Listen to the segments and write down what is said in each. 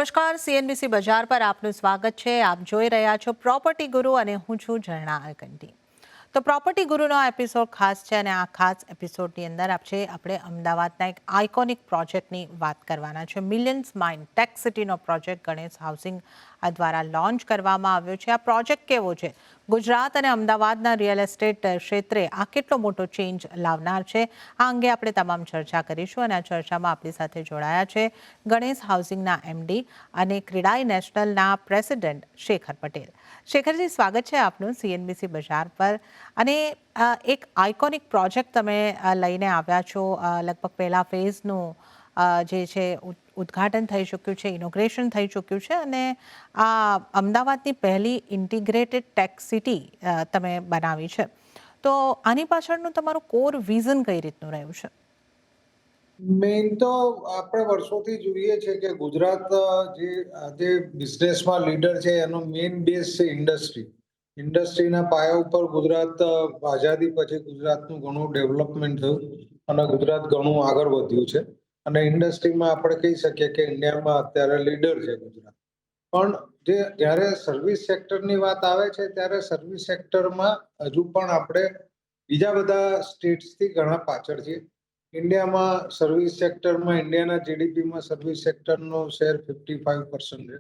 નમસ્કાર, સીએનબીસી બજાર પર આપનું સ્વાગત છે. આપ જોઈ રહ્યા છો પ્રોપર્ટી ગુરુ અને હું છું ઝરણા અલકંટી. તો પ્રોપર્ટી ગુરુનો આ એપિસોડ ખાસ છે અને આ ખાસ એપિસોડની અંદર આપણે અમદાવાદના એક આઇકોનિક પ્રોજેક્ટની વાત કરવાના છે. મિલિયન્સ માઇન્ડ ટેક સિટીનો પ્રોજેક્ટ ગણેશ હાઉસિંગ દ્વારા લોન્ચ કરવામાં આવ્યો છે. આ પ્રોજેક્ટ કેવો છે? ગુજરાત અને અમદાવાદના રિયલ એસ્ટેટ ક્ષેત્રે આ કેટલો મોટો ચેન્જ લાવનાર છે? આ અંગે આપણે તમામ ચર્ચા કરીશું અને આ ચર્ચામાં આપણી સાથે જોડાયા છે ગણેશ હાઉસિંગના એમડી અને ક્રેડાઈ નેશનલના પ્રેસિડેન્ટ શેખર પટેલ. શેખરજી, સ્વાગત છે આપનું સીએનબીસી બજાર પર. અને એક આઇકોનિક પ્રોજેક્ટ તમે લઈને આવ્યા છો. લગભગ પહેલા ફેઝનું જે છે ઉદ્ઘાટન થઈ ચૂક્યું છે, ઇનોગ્રેશન થઈ ચૂક્યું છે અને આ અમદાવાદની પહેલી ઇન્ટિગ્રેટેડ ટેક સિટી તમે બનાવી છે. તો આની પાછળનું તમારું કોર વિઝન કઈ રીતનું રહ્યું છે? મેઇન તો આપણે વર્ષોથી જોઈએ છે કે ગુજરાત જે આજે બિઝનેસમાં લીડર છે એનો મેઇન બેઝ છે ઇન્ડસ્ટ્રીના પાયા ઉપર ગુજરાત આઝાદી પછી ગુજરાતનું ઘણું ડેવલપમેન્ટ થયું અને ગુજરાત ઘણું આગળ વધ્યું છે અને ઇન્ડસ્ટ્રીમાં આપણે કહી શકીએ કે ઇન્ડિયામાં અત્યારે લીડર છે ગુજરાત. પણ જ્યારે સર્વિસ સેક્ટરની વાત આવે છે ત્યારે સર્વિસ સેક્ટરમાં હજુ પણ આપણે બીજા બધા સ્ટેટ્સથી ઘણા પાછળ છીએ. ઇન્ડિયામાં સર્વિસ સેક્ટરમાં ઇન્ડિયાના જીડીપીમાં સર્વિસ સેક્ટરનો શેર 55% છે,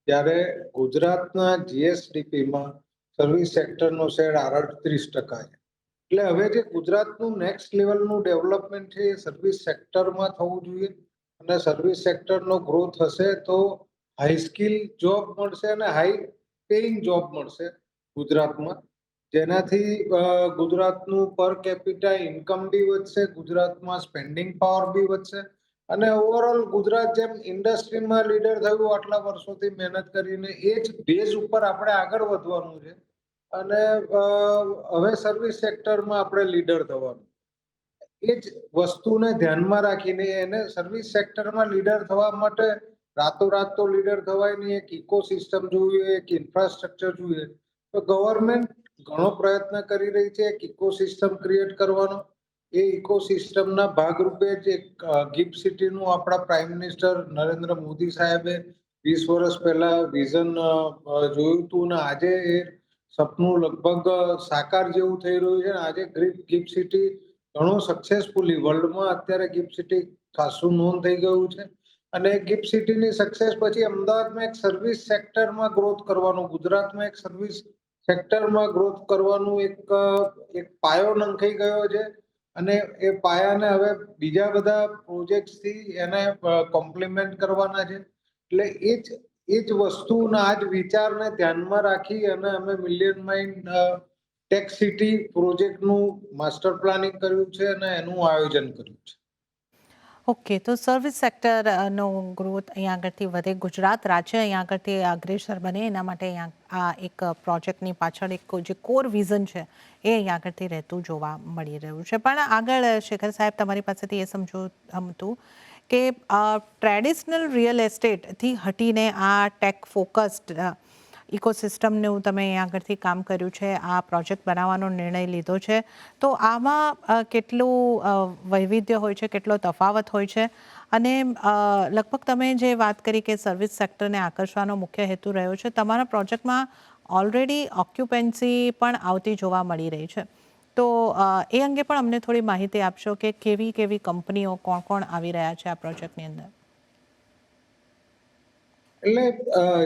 જ્યારે ગુજરાતના જીએસડીપીમાં સર્વિસ સેક્ટરનો શેર 38% છે. એટલે હવે જે ગુજરાતનું નેક્સ્ટ લેવલનું ડેવલપમેન્ટ છે એ સર્વિસ સેક્ટરમાં થવું જોઈએ અને સર્વિસ સેક્ટરનો ગ્રોથ હશે તો હાઈ સ્કિલ જોબ મળશે અને હાઈ પેઇંગ જોબ મળશે ગુજરાતમાં, જેનાથી ગુજરાતનું પર કેપિટા ઇન્કમ બી વધશે, ગુજરાતમાં સ્પેન્ડિંગ પાવર બી વધશે અને ઓવરઓલ ગુજરાત જેમ ઇન્ડસ્ટ્રીમાં લીડર થયું આટલા વર્ષોથી મહેનત કરીને એ જ બેઝ ઉપર આપણે આગળ વધવાનું છે અને હવે સર્વિસ સેક્ટરમાં આપણે લીડર થવાનું. એ જ વસ્તુને ધ્યાનમાં રાખીને એને સર્વિસ સેક્ટરમાં લીડર થવા માટે રાતોરાત તો લીડર થવાય નહીં, એક ઇકોસિસ્ટમ જોઈએ, એક ઇન્ફ્રાસ્ટ્રક્ચર જોઈએ. તો ગવર્મેન્ટ ઘણો પ્રયત્ન કરી રહી છે એક ઇકોસિસ્ટમ ક્રિએટ કરવાનો. એ ઇકોસિસ્ટમના ભાગરૂપે જ એક ગિફ્ટ સિટીનું આપણા પ્રાઇમ મિનિસ્ટર નરેન્દ્ર મોદી સાહેબે 20 વર્ષ પહેલા વિઝન જોયું હતું અને આજે એ સપનું લગભગ સાકાર જેવું થઈ રહ્યું છે. આજે ગિફ્ટ સિટી ઘણો સક્સેસફુલી વર્લ્ડમાં અત્યારે ગિફ્ટ સિટી ખાસું નોંધ થઈ ગયું છે અને ગિફ્ટ સિટીની સક્સેસ પછી અમદાવાદમાં એક સર્વિસ સેક્ટરમાં ગ્રોથ કરવાનું, ગુજરાતમાં એક સર્વિસ સેક્ટરમાં ગ્રોથ કરવાનું એક પાયો નંખાઈ ગયો છે અને એ પાયાને હવે બીજા બધા પ્રોજેક્ટ્સથી એને કોમ્પ્લિમેન્ટ કરવાના છે. એટલે એ જ વસ્તુના આ જ વિચારને ધ્યાનમાં રાખી અને અમે મિલિયન માઇન્ડ ટેક સિટી પ્રોજેક્ટનું માસ્ટર પ્લાનિંગ કર્યું છે અને એનું આયોજન કર્યું છે. ઓકે, તો સર્વિસ સેક્ટરનો ગ્રોથ અહીંયા આગળથી વધે, ગુજરાત રાજ્ય અહીંયા આગળથી અગ્રેસર બને, એના માટે અહીંયા આ એક પ્રોજેક્ટની પાછળ એક જે કોર વિઝન છે એ અહીંયા આગળથી રહેતું જોવા મળી રહ્યું છે. પણ આગળ શેખર સાહેબ, તમારી પાસેથી એ સમજવું કે ટ્રેડિશનલ રિયલ એસ્ટેટથી હટીને આ ટેક ફોકસ્ડ ઇકોસિસ્ટમનું તમે અહીંયા આગળથી કામ કર્યું છે, આ પ્રોજેક્ટ બનાવવાનો નિર્ણય લીધો છે. તો આમાં કેટલું વૈવિધ્ય હોય છે, કેટલો તફાવત હોય છે અને લગભગ તમે જે વાત કરી કે સર્વિસ સેક્ટરને આકર્ષવાનો મુખ્ય હેતુ રહ્યો છે, તમારા પ્રોજેક્ટમાં ઓલરેડી ઓક્યુપન્સી પણ આવતી જોવા મળી રહી છે. તો એ અંગે પણ અમને થોડી માહિતી આપશો કે કેવી કંપનીઓ, કોણ આવી રહ્યા છે આ પ્રોજેક્ટની અંદર? એટલે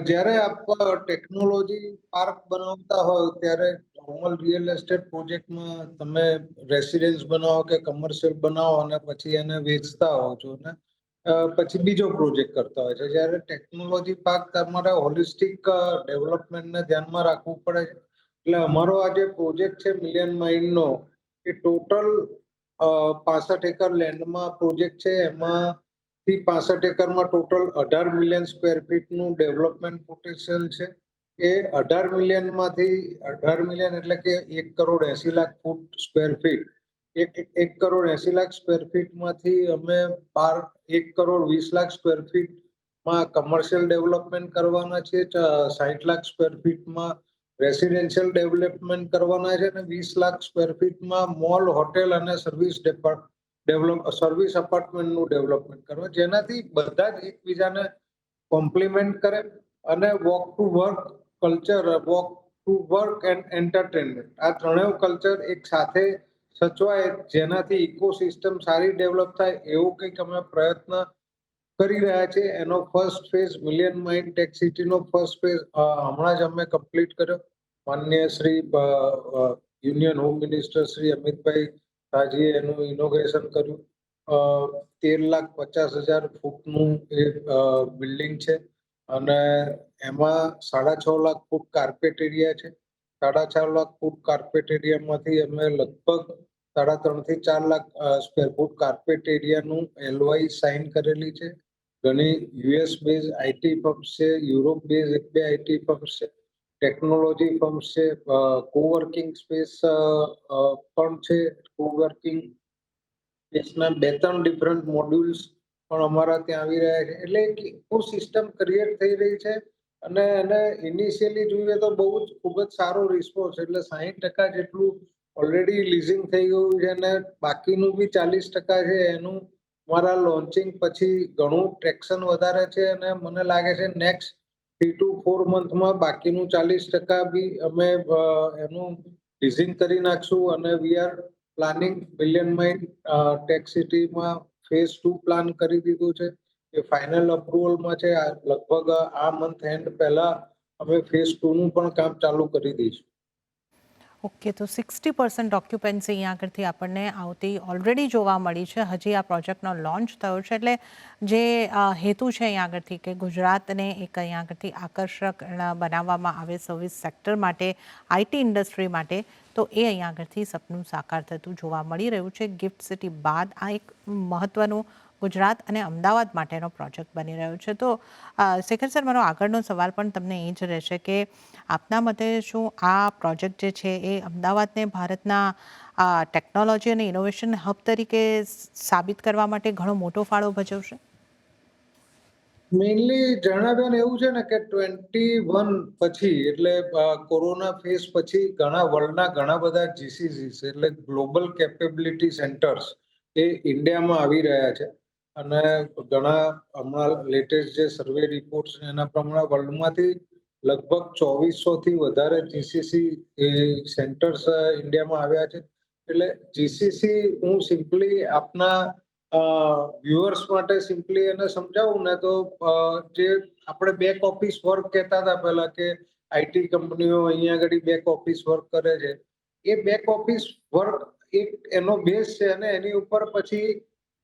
જ્યારે આપ ટેકનોલોજી પાર્ક બનાવતા હોય ત્યારે નોર્મલ રિયલ એસ્ટેટ પ્રોજેક્ટમાં તમે રેસિડેન્સ બનાવો કે કમર્શિયલ બનાવો અને પછી એને વેચતા હો છો ને પછી બીજો પ્રોજેક્ટ કરતા હોય છે. જ્યારે ટેકનોલોજી પાર્ક તમારે હોલિસ્ટિક ડેવલપમેન્ટને ધ્યાનમાં રાખવું પડે છે. એટલે અમારો આ જે પ્રોજેક્ટ છે મિલિયન માઇન્ડનો, એ ટોટલ 65 એકર લેન્ડમાં પ્રોજેક્ટ છે. એમાં 65 એકરમાં ટોટલ 18 મિલિયન સ્ક્વેર ફીટનું ડેવલપમેન્ટ પોટેન્શિયલ છે. એ 18 મિલિયનમાંથી 18 મિલિયન એટલે કે 1,80,00,000 ફૂટ સ્ક્વેર ફીટ, 1,80,00,000 સ્ક્વેર ફીટમાંથી અમે 1,20,00,000 સ્ક્વેર ફીટમાં કમર્શિયલ ડેવલપમેન્ટ કરવાના છે, 60,00,000 સ્ક્વેર ફીટમાં રેસિડેન્શિયલ ડેવલપમેન્ટ કરવાના છે અને 20,00,000 સ્ક્વેર ફીટમાં મોલ, હોટેલ અને સર્વિસ અપાર્ટમેન્ટનું ડેવલપમેન્ટ કરવા, જેનાથી બધા જ એકબીજાને કોમ્પ્લિમેન્ટ કરે અને walk to work culture, walk to work and entertainment, આ ત્રણેય કલ્ચર એક સાથે સચવાય, જેનાથી ઇકોસિસ્ટમ સારી ડેવલપ થાય, એવું કંઈક અમે પ્રયત્ન કરી રહ્યા છે. એનો first phase million mind tech સિટીનો ફર્સ્ટ ફેઝ હમણાં જ અમે કમ્પ્લીટ કર્યો. માનનીય Shri union home minister Shri Amitbhai શાહજીએ એનું ઇનોગ્રેશન કર્યું. 13,50,000 ફૂટનું એ બિલ્ડિંગ છે અને એમાં 6.5 લાખ ફૂટ કાર્પેટ એરિયા છે. 6.5 લાખ ફૂટ કાર્પેટ એરિયામાંથી અમે લગભગ 3.5 થી 4 લાખ સ્ક્વેર ફૂટ કાર્પેટ એરિયાનું LOI સાઇન કરેલી છે. ઘણી US બેઝ આઈટી ફર્મ્સ છે, યુરોપ બેઝ 1-2 આઈટી ફર્મ્સ છે, ટેકનોલોજી ફર્મ્સ છે, કોવર્કિંગ સ્પેસ પણ છે. કોવર્કિંગ સ્પેસના 2-3 ડિફરન્ટ મોડ્યુલ્સ પણ અમારા ત્યાં આવી રહ્યા છે. એટલે એક ઇકોસિસ્ટમ ક્રિએટ થઈ રહી છે અને એને ઇનિશિયલી જોઈએ તો બહુ જ ખૂબ જ સારો રિસ્પોન્સ, એટલે 60% જેટલું ઓલરેડી લીઝિંગ થઈ ગયું છે અને બાકીનું બી 40% છે એનું મારા લોન્ચિંગ પછી ઘણું ટ્રેક્શન વધારે છે અને મને લાગે છે નેક્સ્ટ 3 to 4 મંથમાં બાકીનું 40% બી અમે એનું લીઝિંગ કરી નાખશું અને we are planning million mind tech સિટીમાં ફેઝ 2 પ્લાન કરી દીધું છે. એ ફાઇનલ અપ્રુવલમાં છે. લગભગ આ મંથ એન્ડ પહેલા અમે ફેઝ 2 નું પણ કામ ચાલુ કરી દઈશું. ઓકે, તો 60% ઓક્યુપન્સી અહીંયા આગળથી આપણને આવતી ઓલરેડી જોવા મળી છે. હજી આ પ્રોજેક્ટનો લોન્ચ થયો છે, એટલે જે હેતુ છે અહીંયા આગળથી કે ગુજરાતને એક અહીંયા આગળથી આકર્ષક બનાવવામાં આવે સર્વિસ સેક્ટર માટે, આઈટી ઇન્ડસ્ટ્રી માટે, તો એ અહીંયા આગળથી સપનું સાકાર થતું જોવા મળી રહ્યું છે. ગિફ્ટ સિટી બાદ આ એક મહત્ત્વનું ગુજરાત અને અમદાવાદ માટેનો પ્રોજેક્ટ બની રહ્યો છે. તો શેખર સર, મારો આગળનો સવાલ પણ તમને એ જ રહેશે કે આપના મતે શું આ પ્રોજેક્ટ જે છે એ અમદાવાદને ભારતના ટેકનોલોજી અને ઇનોવેશન હબ તરીકે સાબિત કરવા માટે ઘણો મોટો ફાળો ભજવશે? મેઇનલી જણાવ્યું એવું છે ને કે 21 પછી, એટલે કોરોના ફેઝ પછી વર્લ્ડના ઘણા બધા GCCs એટલે ગ્લોબલ કેપેબિલિટી સેન્ટર્સ એ ઇન્ડિયામાં આવી રહ્યા છે અને ઘણા હમણાં લેટેસ્ટ જે સર્વે રિપોર્ટ્સ એના પ્રમાણે વર્લ્ડમાંથી લગભગ 2400 થી વધારે GCC સેન્ટર્સ ઇન્ડિયામાં આવ્યા છે. એટલે GCC હું સિમ્પલી આપના વ્યુઅર્સ માટે સિમ્પલી એને સમજાવું ને તો જે આપણે બેક ઓફિસ વર્ક કહેતા હતા પહેલા કે આઈટી કંપનીઓ અહીંયા આગળ બેક ઓફિસ વર્ક કરે છે, એ બેક ઓફિસ વર્ક એક એનો બેઝ છે અને એની ઉપર પછી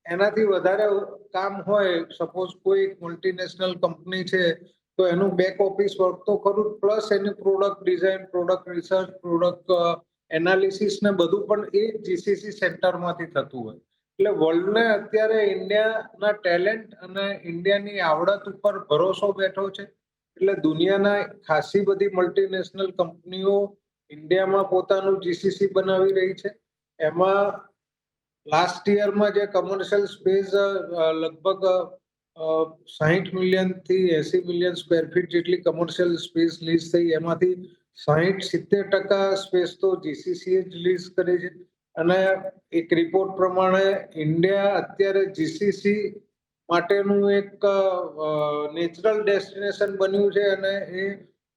એનાથી વધારે કામ હોય. સપોઝ કોઈ મલ્ટીનેશનલ કંપની છે તો એનું બેક ઓફિસ વર્ક તો ખરું, પ્લસ એની product design, product research, product analysis ને બધું પણ એ GCC સેન્ટરમાંથી થતું હોય. એટલે વર્લ્ડને અત્યારે ઇન્ડિયાના ટેલેન્ટ અને ઇન્ડિયાની આવડત ઉપર ભરોસો બેઠો છે. એટલે દુનિયાના ખાસી બધી મલ્ટીનેશનલ કંપનીઓ ઇન્ડિયામાં પોતાનું GCC બનાવી રહી છે. એમાં લાસ્ટ યરમાં જે કમર્શિયલ સ્પેસ લગભગ 60 મિલિયન થી 80 મિલિયન સ્ક્વેર ફીટ જેટલી કમર્શિયલ સ્પેસ લીઝ થઈ, એમાંથી 60-70% સ્પેસ તો GCC જ લીઝ કરી છે. અને એક રિપોર્ટ પ્રમાણે ઇન્ડિયા અત્યારે GCC માટેનું એક નેચરલ ડેસ્ટિનેશન બન્યું છે અને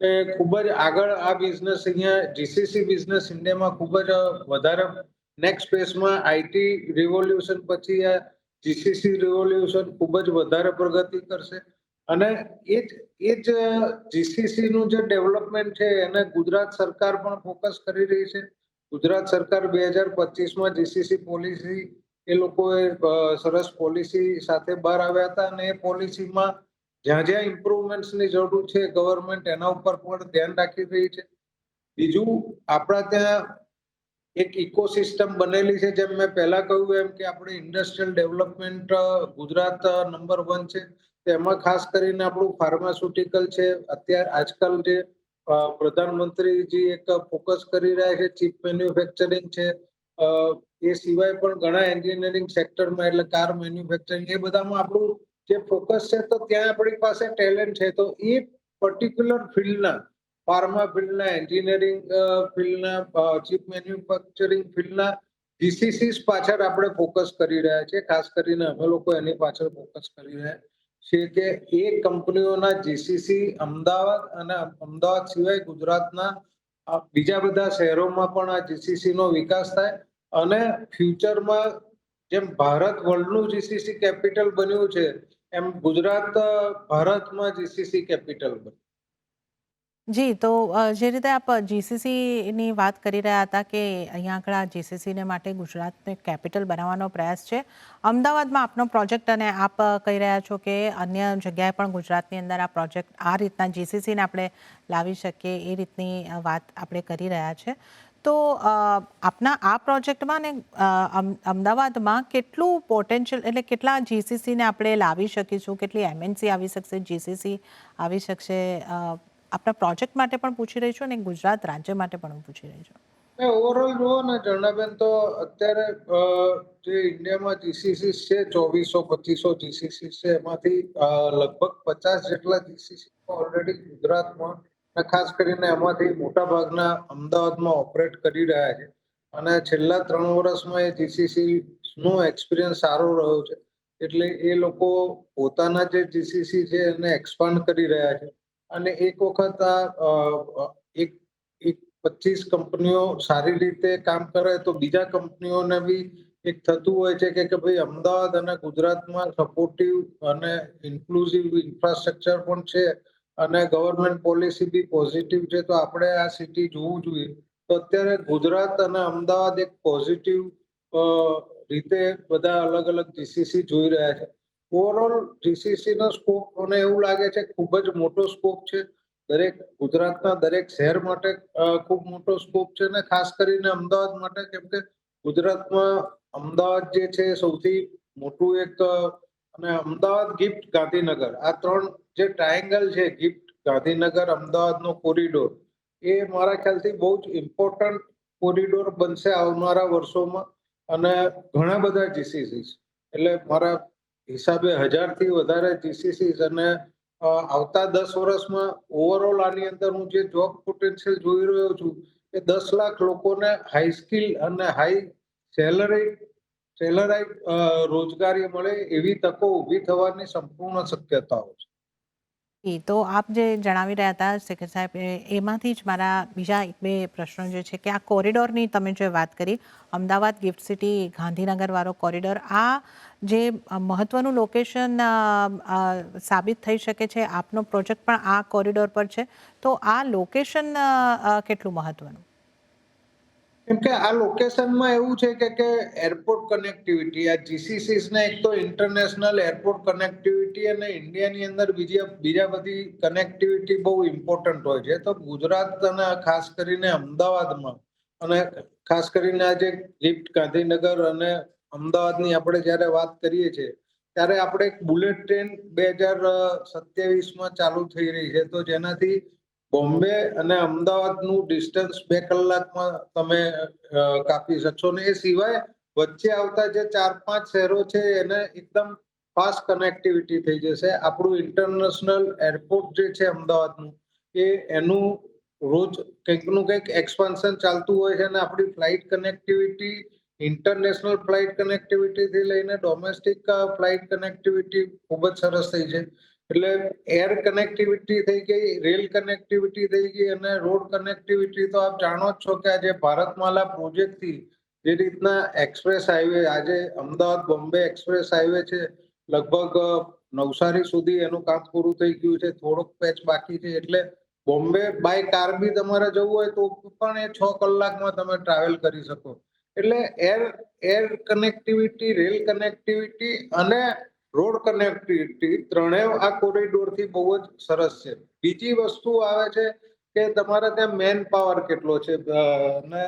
એ ખૂબ જ આગળ આ બિઝનેસ અહીંયા GCC બિઝનેસ ઇન્ડિયામાં ખૂબ જ વધારે નેક્સ્ટ ફેઝમાં આઈટી રિવોલ્યુશન પછી આ GCC રિવોલ્યુશન ખૂબ જ વધારે પ્રગતિ કરશે. અને એ જ GCC નું જે ડેવલપમેન્ટ છે એને ગુજરાત સરકાર પણ ફોકસ કરી રહી છે. ગુજરાત સરકાર 2025માં GCC પોલિસી એ લોકોએ સરસ પોલિસી સાથે બહાર આવ્યા હતા અને એ પોલિસીમાં જ્યાં જ્યાં ઇમ્પ્રુવમેન્ટ્સની જરૂર છે ગવર્મેન્ટ એના ઉપર પણ ધ્યાન રાખી રહી છે. બીજું, આપણા ત્યાં એક ઇકોસિસ્ટમ બનેલી છે. જેમ મેં પહેલા કહ્યું એમ કે આપણે ઇન્ડસ્ટ્રીયલ ડેવલપમેન્ટ ગુજરાત નંબર 1 છે. એમાં ખાસ કરીને આપણું ફાર્માસ્યુટિકલ છે. અત્યારે આજકાલ જે પ્રધાનમંત્રીજી એક ફોકસ કરી રહ્યા છે ચીપ મેન્યુફેક્ચરિંગ છે, એ સિવાય પણ ઘણા એન્જિનિયરિંગ સેક્ટરમાં એટલે કાર મેન્યુફેક્ચરિંગ, એ બધામાં આપણું જે ફોકસ છે તો ત્યાં આપણી પાસે ટેલેન્ટ છે. તો એ પર્ટિક્યુલર ફિલ્ડના, ફાર્મા ફિલ્ડના, એન્જિનિયરિંગ ફિલ્ડના, ચીપ મેન્યુફેક્ચરિંગ ફિલ્ડના GCCs પાછળ આપણે ફોકસ કરી રહ્યા છીએ. ખાસ કરીને અમે લોકો એની પાછળ ફોકસ કરી રહ્યા. છે કે એ કંપનીઓના જીસીસી અમદાવાદ અને અમદાવાદ સિવાય ગુજરાતના બીજા બધા શહેરોમાં પણ આ જીસીસી નો વિકાસ થાય અને ફ્યુચરમાં જેમ ભારત વર્લ્ડનું જીસીસી કેપિટલ બન્યું છે એમ ગુજરાત ભારતમાં જીસીસી કેપિટલ બને. જી, તો જે રીતે આપ જીસીસીની વાત કરી રહ્યા હતા કે અહીંયા આગળ આ જીસીસીને માટે ગુજરાતને કેપિટલ બનાવવાનો પ્રયાસ છે. અમદાવાદમાં આપનો પ્રોજેક્ટ અને આપ કહી રહ્યા છો કે અન્ય જગ્યાએ પણ ગુજરાતની અંદર આ પ્રોજેક્ટ આ રીતના જીસીસીને આપણે લાવી શકીએ એ રીતની વાત આપણે કરી રહ્યા છે. તો આપના આ પ્રોજેક્ટમાં ને અમદાવાદમાં કેટલું પોટેન્શિયલ એટલે કેટલા જીસીસીને આપણે લાવી શકીશું, કેટલી એમએનસી આવી શકશે, જીસીસી આવી શકશે, આપણા પ્રોજેક્ટ માટે પણ પૂછી રહી છું અને ગુજરાત રાજ્ય માટે પણ હું પૂછી રહી છું. ઓવરઓલ જુઓ ને ઝરણાબેન, તો અત્યારે જે ઇન્ડિયામાં જીસીસી છે 2400-2500 જીસીસી છે, એમાંથી લગભગ 50 જેટલા જીસીસી ઓલરેડી ગુજરાતમાં અને ખાસ કરીને એમાંથી મોટા ભાગના અમદાવાદમાં ઓપરેટ કરી રહ્યા છે અને છેલ્લા 3 વર્ષમાં એ જીસીસી નો એક્સપિરિયન્સ સારો રહ્યો છે એટલે એ લોકો પોતાના જે જીસીસી છે એને એક્સપાન્ડ કરી રહ્યા છે અને એક વખત આ એક 25 કંપનીઓ સારી રીતે કામ કરે તો બીજા કંપનીઓને બી એક થતું હોય છે કે ભાઈ અમદાવાદ અને ગુજરાતમાં સપોર્ટિવ અને ઇન્ક્લુઝિવ ઇન્ફ્રાસ્ટ્રક્ચર પણ છે અને ગવર્મેન્ટ પોલિસી બી પોઝિટિવ છે, તો આપણે આ સિટી જોવું જોઈએ. તો અત્યારે ગુજરાત અને અમદાવાદ એક પોઝિટિવ રીતે બધા અલગ અલગ જીસીસી જોઈ રહ્યા છે. ઓવરઓલ જીસીસી નો સ્કોપ મને એવું લાગે છે ખૂબ જ મોટો સ્કોપ છે. દરેક ગુજરાતના દરેક શહેર માટે ખૂબ મોટો સ્કોપ છે અને ખાસ કરીને અમદાવાદ માટે, કેમ કે ગુજરાતમાં અમદાવાદ જે છે સૌથી મોટું એક અને અમદાવાદ ગિફ્ટ ગાંધીનગર, આ 3 જે ટ્રાયેંગલ છે, ગિફ્ટ ગાંધીનગર અમદાવાદનો કોરિડોર, એ મારા ખ્યાલથી બહુ જ ઇમ્પોર્ટન્ટ કોરિડોર બનશે આવનારા વર્ષોમાં અને ઘણા બધા જીસીસી એટલે મારા હિસાબે 1000થી વધારે જીસીસી અને આવતા 10 વર્ષમાં ઓવરઓલ આની અંદર હું જે જોબ પોટેન્શિયલ જોઈ રહ્યો છું એ 10 લાખ લોકોને હાઈ સ્કિલ અને હાઈ સેલરાઇઝ રોજગારી મળે એવી તકો ઊભી થવાની સંપૂર્ણ શક્યતાઓ છે. તો આપ જે જણાવી રહ્યા હતા શેખર સાહેબ, એમાંથી જ મારા બીજા 1-2 પ્રશ્નો જે છે કે આ કોરિડોરની તમે જે વાત કરી, અમદાવાદ ગિફ્ટ સિટી ગાંધીનગર વાળો કોરિડોર, આ જે મહત્વનું લોકેશન સાબિત થઈ શકે છે, આપનો પ્રોજેક્ટ પણ આ કોરિડોર પર છે, તો આ લોકેશન કેટલું મહત્વનું? કેમ કે આ લોકેશનમાં એવું છે કે એરપોર્ટ કનેક્ટિવિટી, આ જીસીસીસ ને એક તો ઇન્ટરનેશનલ એરપોર્ટ કનેક્ટિવિટી અને ઇન્ડિયાની અંદર બીજા બધી કનેક્ટિવિટી બહુ ઇમ્પોર્ટન્ટ હોય છે. તો ગુજરાત અને ખાસ કરીને અમદાવાદમાં અને ખાસ કરીને આજે ગિફ્ટ ગાંધીનગર અને અમદાવાદની આપણે જ્યારે વાત કરીએ છીએ ત્યારે આપણે એક બુલેટ ટ્રેન 2027માં ચાલુ થઈ રહી છે, તો જેનાથી બોમ્બે અને અમદાવાદનું ડિસ્ટન્સ 2 કલાકમાં તમે કાપી શકશો ને એ સિવાય વચ્ચે આવતા જે 4-5 શહેરો છે એને એકદમ ફાસ્ટ કનેક્ટિવિટી થઈ જશે. આપણું ઇન્ટરનેશનલ એરપોર્ટ જે છે અમદાવાદનું, એનું રોજ કંઈકનું કંઈક એક્સપાન્શન ચાલતું હોય છે અને આપણી ફ્લાઇટ કનેક્ટિવિટી, ઇન્ટરનેશનલ ફ્લાઇટ કનેક્ટિવિટીથી લઈને ડોમેસ્ટિક ફ્લાઇટ કનેક્ટિવિટી ખૂબ જ સરસ થઈ છે. એટલે એર કનેક્ટિવિટી થઈ ગઈ, રેલ કનેક્ટિવિટી થઈ ગઈ અને રોડ કનેક્ટિવિટી તો આપ જાણો જ છો કે આજે ભારતમાલા પ્રોજેક્ટથી જે રીતના એક્સપ્રેસ હાઈવે, આજે અમદાવાદ બોમ્બે એક્સપ્રેસ હાઈવે છે, લગભગ નવસારી સુધી એનું કામ પૂરું થઈ ગયું છે, થોડોક પેચ બાકી છે. એટલે બોમ્બે બાય કાર બી તમારે જવું હોય તો પણ એ 6 કલાકમાં તમે ટ્રાવેલ કરી શકો. એટલે એર કનેક્ટિવિટી, રેલ કનેક્ટિવિટી અને રોડ કનેક્ટિવિટી ત્રણેય આ કોરિડોરથી બહુ જ સરસ છે. બીજી વસ્તુ આવે છે કે તમારે ત્યાં મેન પાવર કેટલો છે અને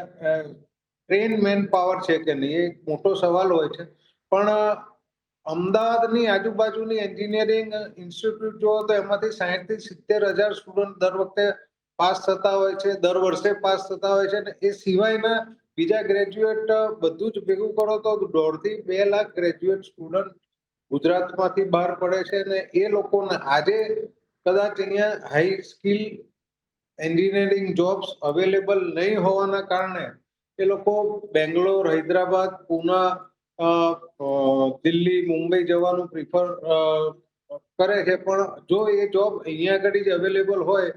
ટ્રેન મેન પાવર છે કે નહીં, એ એક મોટો સવાલ હોય છે. પણ અમદાવાદની આજુબાજુની એન્જિનિયરિંગ ઇન્સ્ટિટ્યૂટ જુઓ તો એમાંથી 60,000-70,000 સ્ટુડન્ટ દર વખતે પાસ થતા હોય છે, દર વર્ષે પાસ થતા હોય છે. અને એ સિવાયના બીજા ગ્રેજ્યુએટ બધું જ ભેગું કરો તો 1.5-2 લાખ ગ્રેજ્યુએટ સ્ટુડન્ટ ગુજરાતમાંથી બહાર પડે છે અને એ લોકોને આજે કદાચ અહીંયા high skill engineering jobs available નહીં હોવાના કારણે એ લોકો બેંગ્લોર, હૈદરાબાદ, પુના, દિલ્હી, મુંબઈ જવાનું કરે છે, પણ જો એ જોબ અહીંયા આગળ જ અવેલેબલ હોય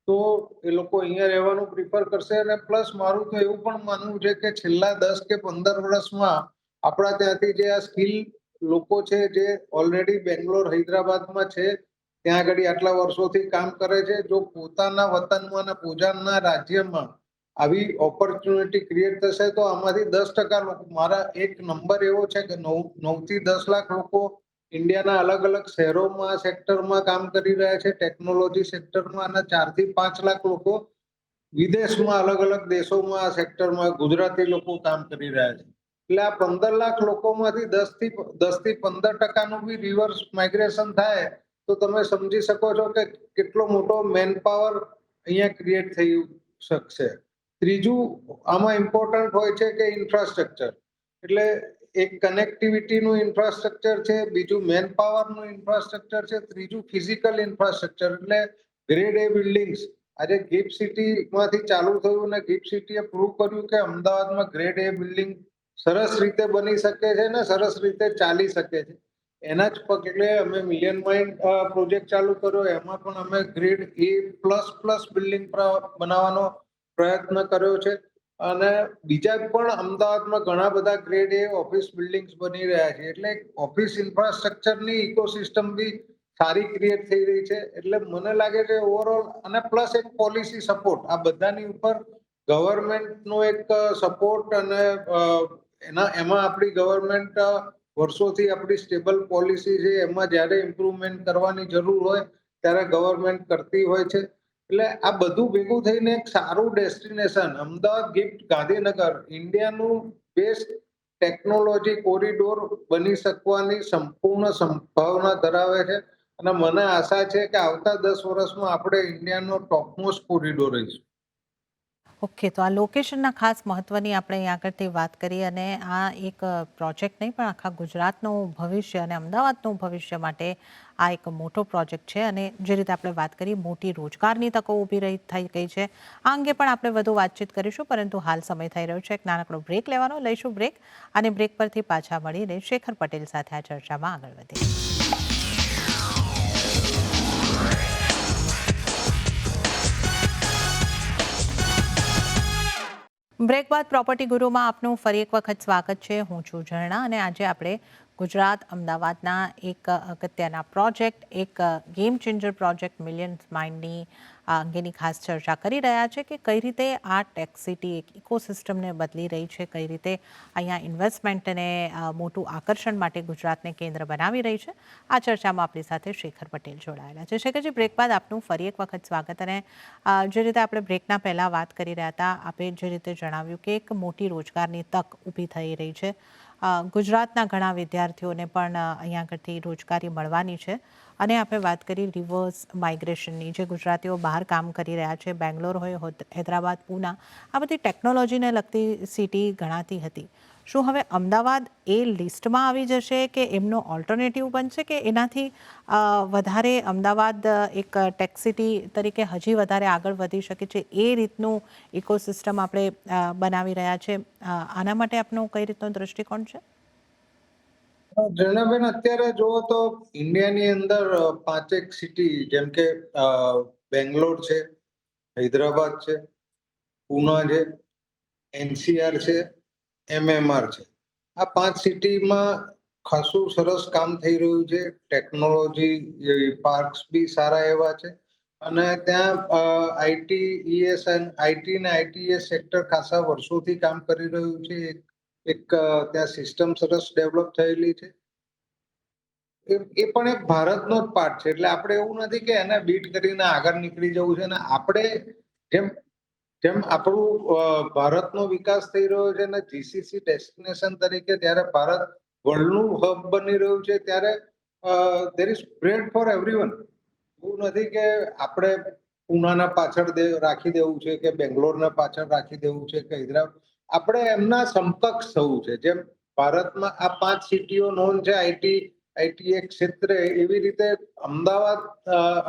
તો એ લોકો અહીંયા રહેવાનું પ્રિફર કરશે. અને પ્લસ મારું તો એવું પણ માનવું છે કે છેલ્લા 10 કે 15 વર્ષમાં આપણા ત્યાંથી જે આ સ્કિલ લોકો છે જે ઓલરેડી બેંગ્લોર, હૈદરાબાદમાં છે, ત્યાં આગળ આટલા વર્ષોથી કામ કરે છે, જો પોતાના વતનમાં અને પોતાના રાજ્યમાં આવી ઓપોર્ચ્યુનિટી ક્રિએટ થશે તો આમાંથી 10% લોકો, મારા એક નંબર એવો છે કે 9 થી 10 લાખ લોકો ઇન્ડિયાના અલગ અલગ શહેરોમાં સેક્ટરમાં કામ કરી રહ્યા છે ટેકનોલોજી સેક્ટરમાં, અને 4 થી 5 લાખ લોકો વિદેશમાં અલગ અલગ દેશોમાં આ સેક્ટરમાં ગુજરાતી લોકો કામ કરી રહ્યા છે. એટલે આ 15 લાખ લોકોમાંથી 10 થી 15% બી રિવર્સ માઇગ્રેશન થાય તો તમે સમજી શકો છો કે કેટલો મોટો મેન પાવર અહીંયા ક્રિએટ થઈ શકશે. ત્રીજું આમાં ઇમ્પોર્ટન્ટ હોય છે કે ઇન્ફ્રાસ્ટ્રક્ચર, એટલે એક કનેક્ટિવિટીનું ઇન્ફ્રાસ્ટ્રક્ચર છે, બીજું મેન પાવરનું ઇન્ફ્રાસ્ટ્રક્ચર છે, ત્રીજું ફિઝિકલ ઇન્ફ્રાસ્ટ્રક્ચર એટલે ગ્રેડ એ બિલ્ડિંગ્સ. આજે ગિફ્ટ સિટીમાંથી ચાલુ થયું અને ગિફ્ટ સિટીએ પ્રૂવ કર્યું કે અમદાવાદમાં ગ્રેડ એ બિલ્ડિંગ સરસ રીતે બની શકે છે ને સરસ રીતે ચાલી શકે છે. એના જ પગલે અમે મિલિયન માઇન્ડ પ્રોજેક્ટ ચાલુ કર્યો, એમાં પણ અમે ગ્રેડ એ પ્લસ પ્લસ બિલ્ડિંગ બનાવવાનો પ્રયત્ન કર્યો છે. અને બીજા પણ અમદાવાદમાં ઘણા બધા ગ્રેડ એ ઓફિસ બિલ્ડિંગ્સ બની રહ્યા છે, એટલે ઓફિસ ઇન્ફ્રાસ્ટ્રક્ચરની ઇકોસિસ્ટમ બી સારી ક્રિએટ થઈ રહી છે. એટલે મને લાગે છે ઓવરઓલ, અને પ્લસ એક પોલિસી સપોર્ટ, આ બધાની ઉપર ગવર્મેન્ટનો એક સપોર્ટ, અને એમાં આપણી ગવર્મેન્ટ વર્ષોથી આપણી સ્ટેબલ પોલિસી છે, એમાં જ્યારે ઇમ્પ્રુવમેન્ટ કરવાની જરૂર હોય ત્યારે ગવર્મેન્ટ કરતી હોય છે. એટલે આ બધું ભેગું થઈને એક સારું ડેસ્ટિનેશન અમદાવાદ ગિફ્ટ ગાંધીનગર ઇન્ડિયાનું બેસ્ટ ટેકનોલોજી કોરિડોર બની શકવાની સંપૂર્ણ સંભાવના ધરાવે છે. અને મને આશા છે કે આવતા 10 વર્ષમાં આપણે ઇન્ડિયાનો ટોપમોસ્ટ કોરિડોર રહીશું. ઓકે, તો આ લોકેશનના ખાસ મહત્વની આપણે અહીં આગળથી વાત કરી, અને આ એક પ્રોજેક્ટ નહીં પણ આખા ગુજરાતનું ભવિષ્ય અને અમદાવાદનું ભવિષ્ય માટે આ એક મોટો પ્રોજેક્ટ છે. અને જે રીતે આપણે વાત કરી, મોટી રોજગારની તકો ઊભી થઈ ગઈ છે. આ અંગે પણ આપણે વધુ વાતચીત કરીશું, પરંતુ હાલ સમય થઈ રહ્યો છે એક નાનકડો બ્રેક લેવાનો. લઈશું બ્રેક, અને બ્રેક પરથી પાછા મળીને શેખર પટેલ સાથે આ ચર્ચામાં આગળ વધીએ. બ્રેક બાદ પ્રોપર્ટી ગુરુમાં આપનું ફરી એક વખત સ્વાગત છે. હું છું ઝરણા, અને આજે આપણે ગુજરાત અમદાવાદના એક અગત્યના પ્રોજેક્ટ, એક ગેમ ચેન્જર પ્રોજેક્ટ મિલિયન્સ માઇન્ડની અંગેની ખાસ ચર્ચા કરી રહ્યા છે કે કઈ રીતે આ ટેક સિટી એક ઇકોસિસ્ટમને બદલી રહી છે, કઈ રીતે અહીંયા ઇન્વેસ્ટમેન્ટને મોટું આકર્ષણ માટે ગુજરાતને કેન્દ્ર બનાવી રહી છે. આ ચર્ચામાં આપણી સાથે શેખર પટેલ જોડાયેલા છે. શેખરજી, બ્રેક બાદ આપનું ફરી એક વખત સ્વાગત. અને જે રીતે આપણે બ્રેકના પહેલાં વાત કરી રહ્યા હતા, આપે જે રીતે જણાવ્યું કે એક મોટી રોજગારની તક ઊભી થઈ રહી છે, ગુજરાતના ઘણા વિદ્યાર્થીઓને પણ અહીંયા આગળથી રોજગારી મળવાની છે. અને આપણે વાત કરી રિવર્સ માઇગ્રેશનની, જે ગુજરાતીઓ બહાર કામ કરી રહ્યા છે, બેંગ્લોર હોય, હૈદરાબાદ, પૂના, આ બધી ટેકનોલોજીને લગતી સિટી ગણાતી હતી. શું હવે અમદાવાદ એ લિસ્ટમાં આવી જશે, કે એમનો ઓલ્ટરનેટિવ બનશે, કે એનાથી વધારે અમદાવાદ એક ટેક સિટી તરીકે હજી વધારે આગળ વધી શકે છે, એ રીતનું ઇકોસિસ્ટમ આપણે બનાવી રહ્યા છે? આના માટે આપનો કઈ રીતનો દૃષ્ટિકોણ છે? જણાબેન, અત્યારે જુઓ તો ઇન્ડિયાની અંદર 5 સિટી, જેમ કે બેંગ્લોર છે, હૈદરાબાદ છે, પૂના છે, એનસીઆર છે, એમએમઆર છે. આ 5 સિટીમાં ખાસું સરસ કામ થઈ રહ્યું છે. ટેકનોલોજી પાર્ક્સ બી સારા એવા છે, અને ત્યાં આઈટી, ઈએસ અને આઈટી ને આઈટીએસ સેક્ટર ખાસા વર્ષોથી કામ કરી રહ્યું છે. એક ત્યાં સિસ્ટમ સરસ ડેવલપ થયેલી છે. એ પણ એક ભારતનો જ પાર્ટ છે, એટલે આપણે એવું નથી કે એને બીટ કરીને આગળ નીકળી જવું છે. અને આપણે જેમ જેમ આપણું ભારતનો વિકાસ થઈ રહ્યો છે અને જીસીસી ડેસ્ટિનેશન તરીકે જ્યારે ભારત વર્લ્ડનું હબ બની રહ્યું છે, ત્યારે there is bread four everyone. એવું નથી કે આપણે પૂનાના પાછળ રાખી દેવું છે, કે બેંગ્લોરના પાછળ રાખી દેવું છે, કે હૈદરાબાદ. આપણે એમના સમકક્ષ થવું છે. જેમ ભારતમાં આ 5 સિટીઓ નોંધ છે આઈટી ક્ષેત્રે, એવી રીતે અમદાવાદ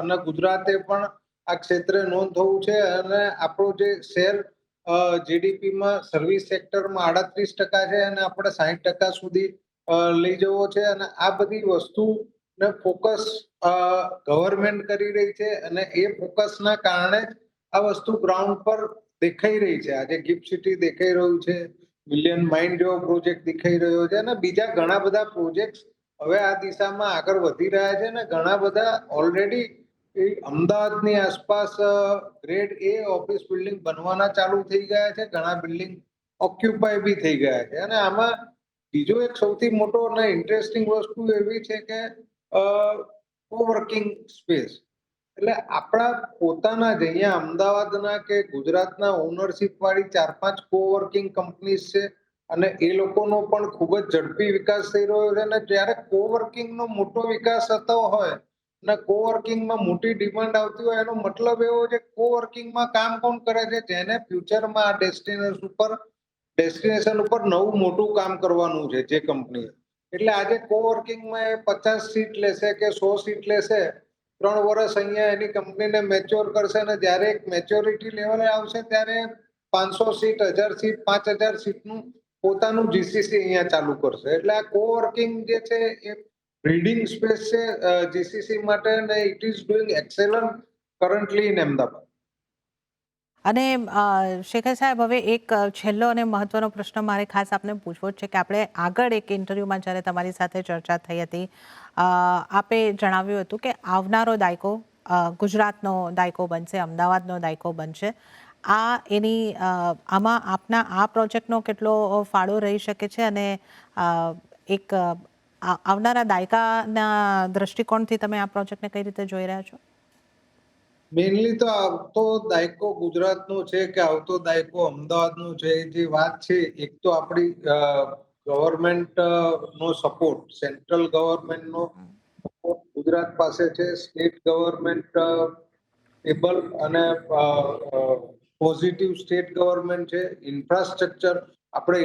અને ગુજરાતે પણ આ ક્ષેત્રે નોંધ થવું છે. અને આપણો જે શેર જીડીપીમાં સર્વિસ સેક્ટરમાં 38% છે, અને આપણે 60% સુધી લઈ જવો છે. અને આ બધી વસ્તુ ને ફોકસ ગવર્મેન્ટ કરી રહી છે અને એ ફોકસના કારણે જ આ વસ્તુ ગ્રાઉન્ડ પર દેખાઈ રહી છે. આજે ગિફ્ટ સિટી દેખાઈ રહ્યું છે, મિલિયન માઇન્ડ જેવો પ્રોજેક્ટ દેખાઈ રહ્યો છે અને બીજા ઘણા બધા પ્રોજેક્ટ હવે આ દિશામાં આગળ વધી રહ્યા છે અને ઘણા બધા ઓલરેડી અમદાવાદની આસપાસ ગ્રેડ એ ઓફિસ બિલ્ડિંગ બનવાના ચાલુ થઈ ગયા છે, ઘણા બિલ્ડિંગ ઓક્યુપાય બી થઈ ગયા છે. અને આમાં બીજો એક સૌથી મોટો અને ઇન્ટરેસ્ટિંગ વસ્તુ એવી છે કે કોવર્કિંગ સ્પેસ. એટલે આપણા પોતાના જ અહીંયા અમદાવાદના કે ગુજરાતના ઓનરશિપ વાળી 4-5 કોવર્કિંગ કંપનીઝ છે અને એ લોકોનો પણ ખૂબ જ ઝડપી વિકાસ થઈ રહ્યો છે. અને જ્યારે કોવર્કિંગનો મોટો વિકાસ થતો હોય અને કોવર્કિંગમાં મોટી ડિમાન્ડ આવતી હોય એનો મતલબ એવો છે કોવર્કિંગમાં કામ કોણ કરે છે, જેને ફ્યુચરમાં આ ડેસ્ટિનેશન ઉપર નવું મોટું કામ કરવાનું છે જે કંપની. એટલે આજે કોવર્કિંગમાં 50 સીટ લેશે કે 100 સીટ લેશે, 3 વર્ષ અહીંયા એની કંપનીને મેચ્યોર કરશે અને જ્યારે એક મેચ્યોરિટી લેવલે આવશે ત્યારે 500 સીટ, 1000 સીટ, 5000 સીટનું પોતાનું જીસીસી અહીંયા ચાલુ કરશે. એટલે આ કોવર્કિંગ જે છે એ બ્રીડિંગ સ્પેસ છે જીસીસી માટે અને it is doing excellent currently in Ahmedabad. અને શેખર સાહેબ, હવે એક છેલ્લો અને મહત્વનો પ્રશ્ન મારે ખાસ આપને પૂછવો છે કે આપણે આગળ એક ઇન્ટરવ્યૂમાં જ્યારે તમારી સાથે ચર્ચા થઈ હતી, આપે જણાવ્યું હતું કે આવનારો દાયકો ગુજરાતનો દાયકો બનશે, અમદાવાદનો દાયકો બનશે. આમાં આપના આ પ્રોજેક્ટનો કેટલો ફાળો રહી શકે છે અને એક આવનારા દાયકાના દૃષ્ટિકોણથી તમે આ પ્રોજેક્ટને કઈ રીતે જોઈ રહ્યા છો? મેઇનલી તો આવતો દાયકો ગુજરાતનો છે કે આવતો દાયકો અમદાવાદનો છે, જે વાત છે એક તો આપણી ગવર્મેન્ટ નો સપોર્ટ, સેન્ટ્રલ ગવર્મેન્ટનો સપોર્ટ ગુજરાત પાસે છે, સ્ટેટ ગવર્મેન્ટ એબલ અને પોઝિટિવ સ્ટેટ ગવર્મેન્ટ છે, ઇન્ફ્રાસ્ટ્રક્ચર. આપણે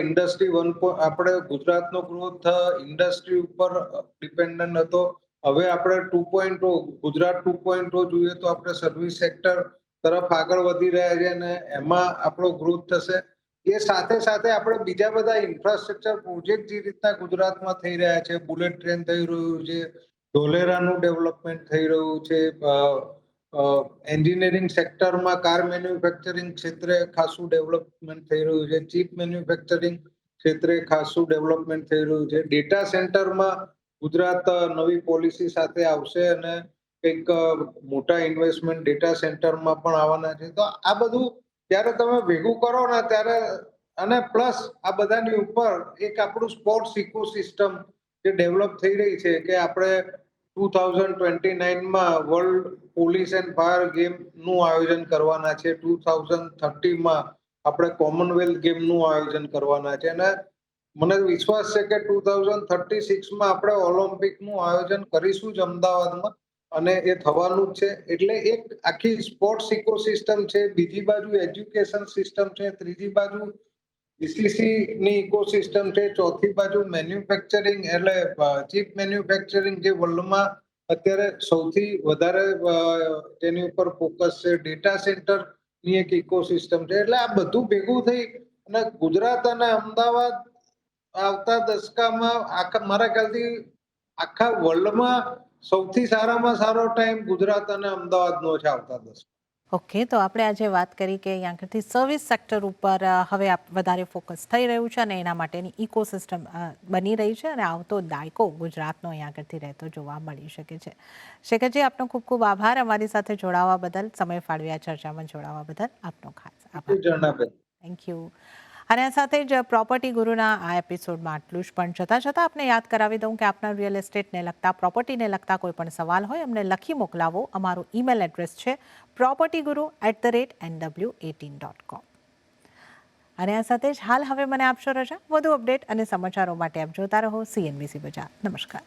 આપણે ગુજરાતનો ગ્રોથ ઇન્ડસ્ટ્રી ઉપર ડિપેન્ડન્ટ હતો. હવે આપણે 2.0 ગુજરાત 2.0 જોઈએ તો આપણે સર્વિસ સેક્ટર તરફ આગળ વધી રહ્યા છે અને એમાં આપણો ગ્રોથ થશે. એ સાથે સાથે આપણે બીજા બધા ઇન્ફ્રાસ્ટ્રક્ચર પ્રોજેક્ટ જે રીતના ગુજરાતમાં થઈ રહ્યા છે, બુલેટ ટ્રેન થઈ રહ્યું છે, ધોલેરાનું ડેવલપમેન્ટ થઈ રહ્યું છે, એન્જિનિયરિંગ સેક્ટરમાં કાર મેન્યુફેક્ચરિંગ ક્ષેત્રે ખાસું ડેવલપમેન્ટ થઈ રહ્યું છે, ચીપ મેન્યુફેક્ચરિંગ ક્ષેત્રે ખાસું ડેવલપમેન્ટ થઈ રહ્યું છે, ડેટા સેન્ટરમાં ગુજરાત નવી પોલિસી સાથે આવશે અને કંઈક મોટા ઇન્વેસ્ટમેન્ટ ડેટા સેન્ટરમાં પણ આવવાના છે. તો આ બધું જ્યારે તમે ભેગું કરો ને ત્યારે, અને પ્લસ આ બધાની ઉપર એક આપણું સ્પોર્ટ્સ ઇકોસિસ્ટમ જે ડેવલપ થઈ રહી છે કે આપણે 2029માં વર્લ્ડ પોલીસ એન્ડ ફાયર ગેમનું આયોજન કરવાના છે, 2030માં આપણે કોમનવેલ્થ ગેમનું આયોજન કરવાના છે અને મને વિશ્વાસ છે કે 2036માં આપણે ઓલિમ્પિકનું આયોજન કરીશું જ અમદાવાદમાં અને એ થવાનું જ છે. એટલે એક આખી સ્પોર્ટ્સ ઇકોસિસ્ટમ છે, બીજી બાજુ એજ્યુકેશન સિસ્ટમ છે, ત્રીજી બાજુ જીસીસી ની ઇકોસિસ્ટમ છે, ચોથી બાજુ મેન્યુફેક્ચરિંગ એટલે ચીપ મેન્યુફેક્ચરિંગ જે વર્લ્ડમાં અત્યારે સૌથી વધારે તેની ઉપર ફોકસ છે, ડેટા સેન્ટર ની એક ઇકોસિસ્ટમ છે. એટલે આ બધું ભેગું થઈ અને ગુજરાત અને અમદાવાદ આવતા દશકામાં મારા ખ્યાલથી આખા વર્લ્ડમાં સૌથી સારામાં સારો ટાઈમ ગુજરાત અને અમદાવાદનો છે આવતા દશકા. ઓકે, તો આપણે આજે વાત કરી કે અહીંયા આગળથી સર્વિસ સેક્ટર ઉપર હવે વધારે ફોકસ થઈ રહ્યું છે અને એના માટેની ઇકોસિસ્ટમ બની રહી છે અને આવતો દાયકો ગુજરાતનો અહીંયા આગળથી રહેતો જોવા મળી શકે છે. શેખરજી, આપનો ખૂબ ખૂબ આભાર અમારી સાથે જોડાવા બદલ, સમય ફાળવી આ ચર્ચામાં જોડાવા બદલ આપનો ખાસ આભાર. Thank you. અને આ સાથે જ પ્રોપર્ટી ગુરુના આ એપિસોડમાં આટલું જ, પણ જતાં આપને યાદ કરાવી દઉં કે આપના રિયલ એસ્ટેટને લગતા, પ્રોપર્ટીને લગતા કોઈ પણ સવાલ હોય અમને લખી મોકલાવો. અમારું ઈમેલ એડ્રેસ છે propertyguru@nw18.com. અને આ સાથે જ હવે મને આપશો રજા. વધુ અપડેટ અને સમાચારો માટે આપ જોતા રહો CNBC બજાર. નમસ્કાર.